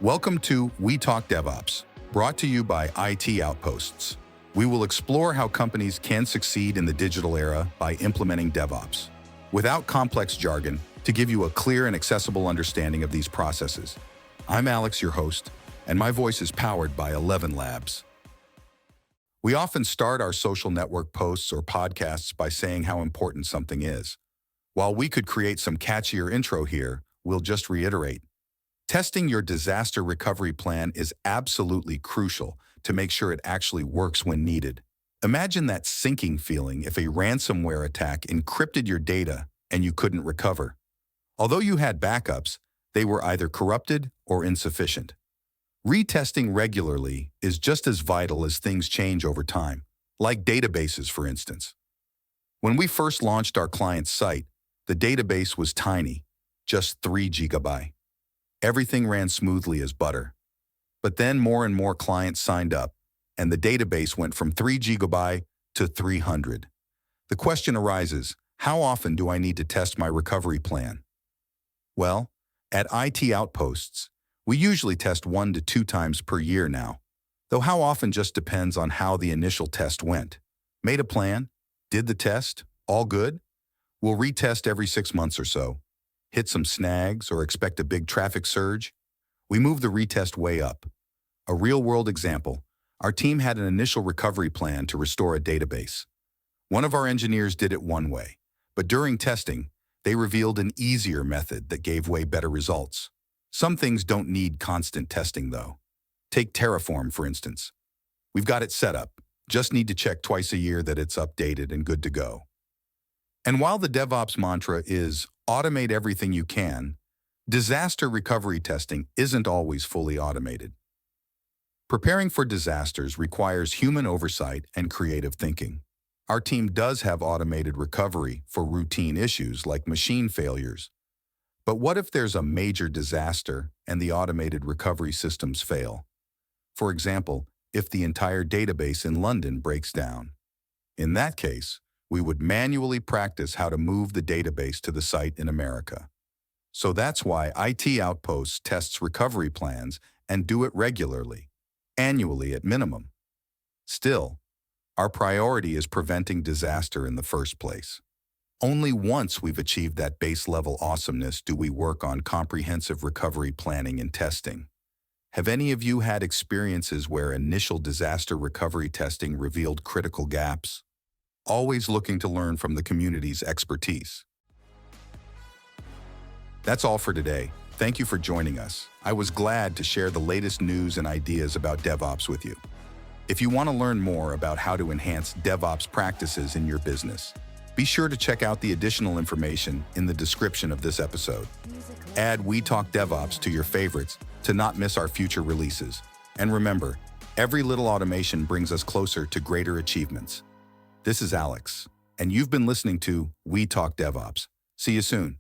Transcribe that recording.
Welcome to We Talk DevOps, brought to you by IT Outposts. We will explore how companies can succeed in the digital era by implementing DevOps, without complex jargon, to give you a clear and accessible understanding of these processes. I'm Alex, your host, and my voice is powered by 11 Labs. We often start our social network posts or podcasts by saying how important something is. While we could create some catchier intro here, we'll just reiterate. Testing your disaster recovery plan is absolutely crucial to make sure it actually works when needed. Imagine that sinking feeling if a ransomware attack encrypted your data and you couldn't recover. Although you had backups, they were either corrupted or insufficient. Retesting regularly is just as vital as things change over time, like databases, for instance. When we first launched our client's site, the database was tiny, just 3 GB. Everything ran smoothly as butter. But then more and more clients signed up, and the database went from 3 GB to 300. The question arises, how often do I need to test my recovery plan? Well, at IT Outposts, we usually test 1 to 2 times per year now, though how often just depends on how the initial test went. Made a plan? Did the test? All good? We'll retest every 6 months or so. Hit some snags or expect a big traffic surge? We move the retest way up. A real-world example, our team had an initial recovery plan to restore a database. One of our engineers did it one way, but during testing, they revealed an easier method that gave way better results. Some things don't need constant testing, though. Take Terraform, for instance. We've got it set up, just need to check twice a year that it's updated and good to go. And while the DevOps mantra is automate everything you can, disaster recovery testing isn't always fully automated. Preparing for disasters requires human oversight and creative thinking. Our team does have automated recovery for routine issues like machine failures. But what if there's a major disaster and the automated recovery systems fail? For example, if the entire database in London breaks down. In that case, we would manually practice how to move the database to the site in America. So that's why IT Outposts tests recovery plans and do it regularly, annually at minimum. Still, our priority is preventing disaster in the first place. Only once we've achieved that base-level awesomeness do we work on comprehensive recovery planning and testing. Have any of you had experiences where initial disaster recovery testing revealed critical gaps? Always looking to learn from the community's expertise. That's all for today. Thank you for joining us. I was glad to share the latest news and ideas about DevOps with you. If you want to learn more about how to enhance DevOps practices in your business, be sure to check out the additional information in the description of this episode. Add We Talk DevOps to your favorites to not miss our future releases. And remember, every little automation brings us closer to greater achievements. This is Alex, and you've been listening to We Talk DevOps. See you soon.